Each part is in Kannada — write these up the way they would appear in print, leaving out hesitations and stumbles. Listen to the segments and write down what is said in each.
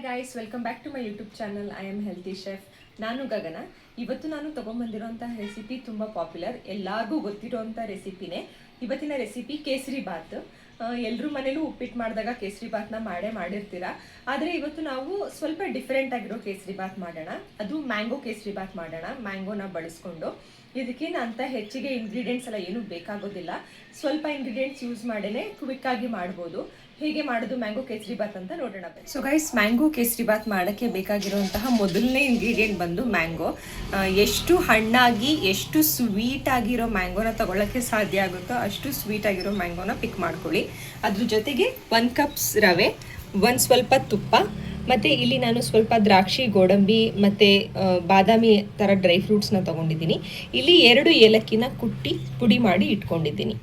Guys, welcome back to my YouTube channel. I am healthy chef. ನಾನು ಗಗನ. ಇವತ್ತು ನಾನು ತೊಗೊಂಬಂದಿರೋಂಥ ರೆಸಿಪಿ ತುಂಬ ಪಾಪ್ಯುಲರ್, ಎಲ್ಲರಿಗೂ ಗೊತ್ತಿರೋಂಥ ರೆಸಿಪಿನೇ. ಇವತ್ತಿನ ರೆಸಿಪಿ ಕೇಸರಿ ಬಾತ್. ಎಲ್ಲರೂ ಮನೇಲೂ ಉಪ್ಪಿಟ್ಟು ಮಾಡಿದಾಗ ಕೇಸರಿ ಬಾತ್ನ ಮಾಡಿರ್ತೀರಾ. ಆದರೆ ಇವತ್ತು ನಾವು ಸ್ವಲ್ಪ ಡಿಫ್ರೆಂಟ್ ಆಗಿರೋ ಕೇಸರಿ ಬಾತ್ ಮಾಡೋಣ. ಅದು ಮ್ಯಾಂಗೋ ಕೇಸರಿ ಬಾತ್ ಮಾಡೋಣ, ಮ್ಯಾಂಗೋನ ಬಳಸ್ಕೊಂಡು. ಇದಕ್ಕೇನು ಅಂತ ಹೆಚ್ಚಿಗೆ ಇಂಗ್ರೀಡಿಯೆಂಟ್ಸ್ ಎಲ್ಲ ಏನೂ ಬೇಕಾಗೋದಿಲ್ಲ. ಸ್ವಲ್ಪ ಇಂಗ್ರೀಡಿಯೆಂಟ್ಸ್ ಯೂಸ್ ಮಾಡೇ ಕ್ವಿಕ್ಕಾಗಿ ಮಾಡ್ಬೋದು. ಹೇಗೆ ಮಾಡೋದು ಮ್ಯಾಂಗೋ ಕೇಸರಿ ಬಾತ್ ಅಂತ ನೋಡೋಣ. So guys, mango kesari bath ಮಾಡೋಕ್ಕೆ ಬೇಕಾಗಿರುವಂತಹ ಮೊದಲನೇ ಇಂಗ್ರೀಡಿಯೆಂಟ್ ಬಂದು ಮ್ಯಾಂಗೋ. ಎಷ್ಟು ಹಣ್ಣಾಗಿ ಎಷ್ಟು ಸ್ವೀಟ್ ಆಗಿರೋ ಮ್ಯಾಂಗೋನ ತಗೊಳ್ಳೋಕ್ಕೆ ಸಾಧ್ಯ ಆಗುತ್ತೋ ಅಷ್ಟು ಸ್ವೀಟ್ ಆಗಿರೋ ಮ್ಯಾಂಗೋನ ಪಿಕ್ ಮಾಡ್ಕೊಳ್ಳಿ. ಅದ್ರ ಜೊತೆಗೆ 1 ಕಪ್ ರವೆ, ಒಂದು ಸ್ವಲ್ಪ ತುಪ್ಪ, ಮತ್ತು ಇಲ್ಲಿ ನಾನು ಸ್ವಲ್ಪ ದ್ರಾಕ್ಷಿ, ಗೋಡಂಬಿ ಮತ್ತು ಬಾದಾಮಿ ಥರ ಡ್ರೈ ಫ್ರೂಟ್ಸ್ನ ತೊಗೊಂಡಿದ್ದೀನಿ. ಇಲ್ಲಿ 2 ಏಲಕ್ಕಿನ ಕುಟ್ಟಿ ಪುಡಿ ಮಾಡಿ ಇಟ್ಕೊಂಡಿದ್ದೀನಿ.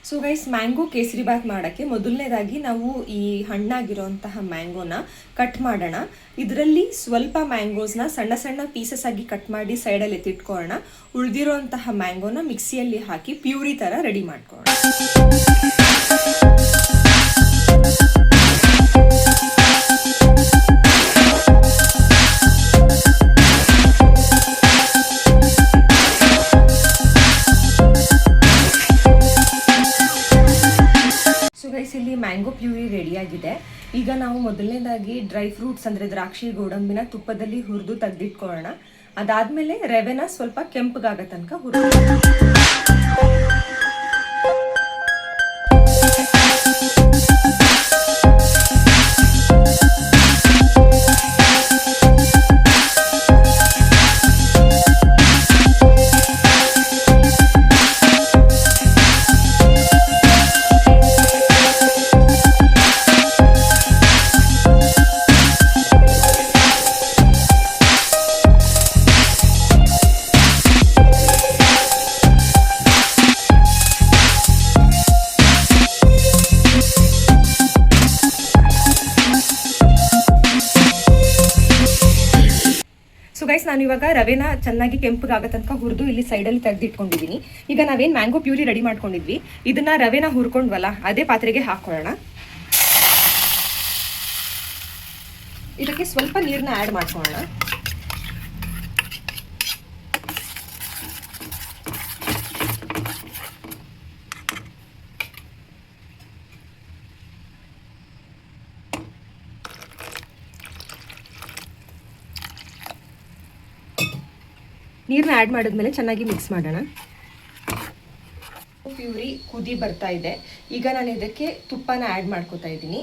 So guys, mango kesari bath ಮಾಡೋಕ್ಕೆ ಮೊದಲನೇದಾಗಿ ನಾವು ಈ ಹಣ್ಣಾಗಿರೋಂತಹ ಮ್ಯಾಂಗೋನ ಕಟ್ ಮಾಡೋಣ. ಇದರಲ್ಲಿ ಸ್ವಲ್ಪ ಮ್ಯಾಂಗೋಸ್ನ ಸಣ್ಣ ಸಣ್ಣ ಪೀಸಸ್ ಆಗಿ ಕಟ್ ಮಾಡಿ ಸೈಡಲ್ಲಿ ಎತ್ತಿಟ್ಕೊಳ್ಳೋಣ. ಉಳಿದಿರೋಂತಹ ಮ್ಯಾಂಗೋನ ಮಿಕ್ಸಿಯಲ್ಲಿ ಹಾಕಿ ಪ್ಯೂರಿ ಥರ ರೆಡಿ ಮಾಡ್ಕೊಳ್ಳೋಣ. ಇಲ್ಲಿ ಮ್ಯಾಂಗೋ ಪ್ಯೂರಿ ರೆಡಿಯಾಗಿದೆ. ಈಗ ನಾವು ಮೊದಲನೇದಾಗಿ ಡ್ರೈ ಫ್ರೂಟ್ಸ್ ಅಂದರೆ ದ್ರಾಕ್ಷಿ, ಗೋಡಂಬಿನ ತುಪ್ಪದಲ್ಲಿ ಹುರಿದು ತೆಗೆದಿಟ್ಕೊಳ್ಳೋಣ. ಅದಾದಮೇಲೆ ರವೆನ ಸ್ವಲ್ಪ ಕೆಂಪಗಾಗೋ ತನಕ ಹುರಿದು. ಸೊ ಗೈಸ್, ನಾನು ಇವಾಗ ರವೆನ ಚೆನ್ನಾಗಿ ಕೆಂಪಗಾಗೋ ತನಕ ಹುರಿದು ಇಲ್ಲಿ ಸೈಡಲ್ಲಿ ತೆಗೆದಿಟ್ಕೊಂಡಿದ್ದೀನಿ. ಈಗ ನಾವೇನು ಮ್ಯಾಂಗೋ ಪ್ಯೂರಿ ರೆಡಿ ಮಾಡ್ಕೊಂಡಿದ್ವಿ, ಇದನ್ನ ರವೆನ ಹುರ್ಕೊಂಡ್ವಲ್ಲ ಅದೇ ಪಾತ್ರೆಗೆ ಹಾಕೊಳ್ಳೋಣ. ಇದಕ್ಕೆ ಸ್ವಲ್ಪ ನೀರನ್ನ ಆ್ಯಡ್ ಮಾಡ್ಕೊಳ್ಳೋಣ. ನೀರನ್ನ ಆ್ಯಡ್ ಮಾಡಿದ್ಮೇಲೆ ಚೆನ್ನಾಗಿ ಮಿಕ್ಸ್ ಮಾಡೋಣ. ಪ್ಯೂರಿ ಕುದಿ ಬರ್ತಾ ಇದೆ. ಈಗ ನಾನು ಇದಕ್ಕೆ ತುಪ್ಪನ ಆ್ಯಡ್ ಮಾಡ್ಕೋತಾ ಇದ್ದೀನಿ.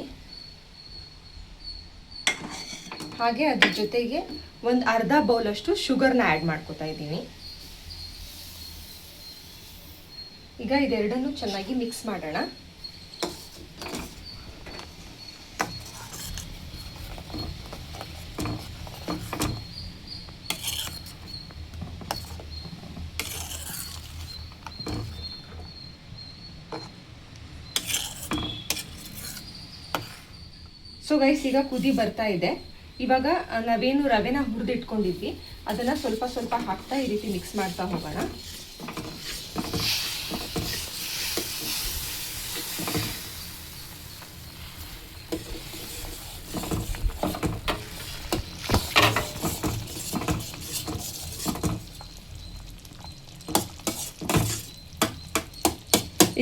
ಹಾಗೆ ಅದ್ರ ಜೊತೆಗೆ ಒಂದು ಅರ್ಧ ಬೌಲಷ್ಟು ಶುಗರ್ನ ಆ್ಯಡ್ ಮಾಡ್ಕೋತಾ ಇದ್ದೀನಿ. ಈಗ ಇದೆರಡನ್ನು ಚೆನ್ನಾಗಿ ಮಿಕ್ಸ್ ಮಾಡೋಣ. ಸೊ ಗೈಸ್, ಈಗ ಕುದಿ ಬರ್ತಾ ಇದೆ. ಇವಾಗ ನಾವೇನು ರವೆನ ಹುರಿದಿಟ್ಕೊಂಡಿದ್ವಿ ಅದನ್ನು ಸ್ವಲ್ಪ ಸ್ವಲ್ಪ ಹಾಕ್ತಾ ಈ ರೀತಿ ಮಿಕ್ಸ್ ಮಾಡ್ತಾ ಹೋಗೋಣ.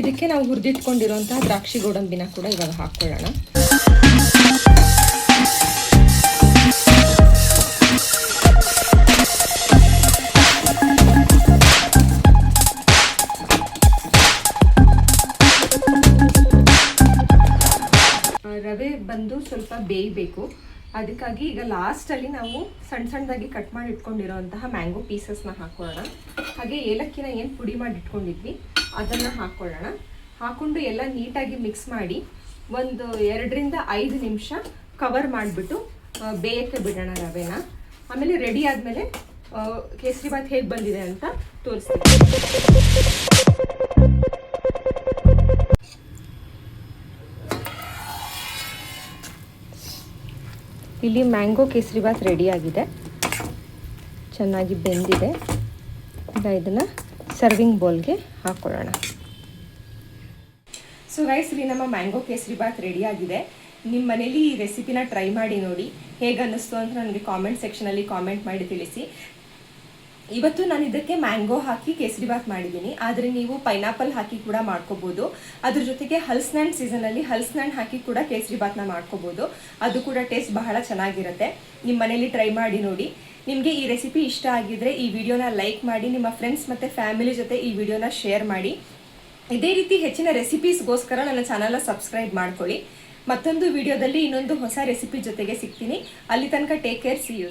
ಇದಕ್ಕೆ ನಾವು ಹುರಿದಿಟ್ಕೊಂಡಿರುವಂತಹ ದ್ರಾಕ್ಷಿ, ಗೋಡಂಬಿನ ಕೂಡ ಇವಾಗ ಹಾಕ್ಕೊಳ್ಳೋಣ. ರವೆ ಬಂದು ಸ್ವಲ್ಪ ಬೇಯಬೇಕು. ಅದಕ್ಕಾಗಿ ಈಗ ಲಾಸ್ಟಲ್ಲಿ ನಾವು ಸಣ್ಣ ಸಣ್ಣದಾಗಿ ಕಟ್ ಮಾಡಿ ಇಟ್ಕೊಂಡಿರೋಂತಹ ಮ್ಯಾಂಗೋ ಪೀಸಸ್ನ ಹಾಕೊಳ್ಳೋಣ. ಹಾಗೆ ಏಲಕ್ಕಿನ ಏನು ಪುಡಿ ಮಾಡಿ ಇಟ್ಕೊಂಡಿದ್ವಿ ಅದನ್ನು ಹಾಕ್ಕೊಳ್ಳೋಣ. ಹಾಕ್ಕೊಂಡು ಎಲ್ಲ ನೀಟಾಗಿ ಮಿಕ್ಸ್ ಮಾಡಿ ಒಂದು 2 ರಿಂದ 5 ನಿಮಿಷ ಕವರ್ ಮಾಡಿಬಿಟ್ಟು ಬೇಯಕ್ಕೆ ಬಿಡೋಣ ರವೆನ. ಆಮೇಲೆ ರೆಡಿ ಆದಮೇಲೆ ಕೇಸರಿ ಬಾತ್ ಹೇಗೆ ಬಂದಿದೆ ಅಂತ ತೋರಿಸ್ತೀನಿ. ಇಲ್ಲಿ ಮ್ಯಾಂಗೋ ಕೇಸರಿ ಬಾತ್ ರೆಡಿಯಾಗಿದೆ, ಚೆನ್ನಾಗಿ ಬೆಂದಿದೆ. ಈಗ ಇದನ್ನು ಸರ್ವಿಂಗ್ ಬೌಲ್ಗೆ ಹಾಕ್ಕೊಳ್ಳೋಣ. ಸೊ ಗೈಸ್, ಇಲ್ಲಿ ನಮ್ಮ ಮ್ಯಾಂಗೋ ಕೇಸರಿ ಬಾತ್ ರೆಡಿಯಾಗಿದೆ. ನಿಮ್ಮ ಮನೇಲಿ ಈ ರೆಸಿಪಿನ ಟ್ರೈ ಮಾಡಿ ನೋಡಿ, ಹೇಗೆ ಅನ್ನಿಸ್ತು ಅಂತ ನನಗೆ ಕಾಮೆಂಟ್ ಸೆಕ್ಷನಲ್ಲಿ ಕಾಮೆಂಟ್ ಮಾಡಿ ತಿಳಿಸಿ. ಇವತ್ತು ನಾನು ಇದಕ್ಕೆ ಮ್ಯಾಂಗೋ ಹಾಕಿ ಕೇಸರಿಬಾತ್ ಮಾಡಿದ್ದೀನಿ, ಆದರೆ ನೀವು ಪೈನಾಪಲ್ ಹಾಕಿ ಕೂಡ ಮಾಡ್ಕೋಬೋದು. ಅದ್ರ ಜೊತೆಗೆ ಹಲಸಿನ ಹಣ್ಣು ಸೀಸನಲ್ಲಿ ಹಲಸಿನ ಹಣ್ಣು ಹಾಕಿ ಕೂಡ ಕೇಸರಿಬಾತ್ನ ಮಾಡ್ಕೋಬೋದು. ಅದು ಕೂಡ ಟೇಸ್ಟ್ ಬಹಳ ಚೆನ್ನಾಗಿರುತ್ತೆ. ನಿಮ್ಮ ಮನೇಲಿ ಟ್ರೈ ಮಾಡಿ ನೋಡಿ. ನಿಮಗೆ ಈ ರೆಸಿಪಿ ಇಷ್ಟ ಆಗಿದ್ರೆ ಈ ವಿಡಿಯೋನ ಲೈಕ್ ಮಾಡಿ, ನಿಮ್ಮ ಫ್ರೆಂಡ್ಸ್ ಮತ್ತು ಫ್ಯಾಮಿಲಿ ಜೊತೆ ಈ ವಿಡಿಯೋನ ಶೇರ್ ಮಾಡಿ. ಇದೇ ರೀತಿ ಹೆಚ್ಚಿನ ರೆಸಿಪೀಸ್ಗೋಸ್ಕರ ನನ್ನ ಚಾನಲ್ನ ಸಬ್ಸ್ಕ್ರೈಬ್ ಮಾಡ್ಕೊಳ್ಳಿ. ಮತ್ತೊಂದು ವಿಡಿಯೋದಲ್ಲಿ ಇನ್ನೊಂದು ಹೊಸ ರೆಸಿಪಿ ಜೊತೆಗೆ ಸಿಗ್ತೀನಿ. ಅಲ್ಲಿ ತನಕ ಟೇಕ್ ಕೇರ್, ಸಿ ಯು.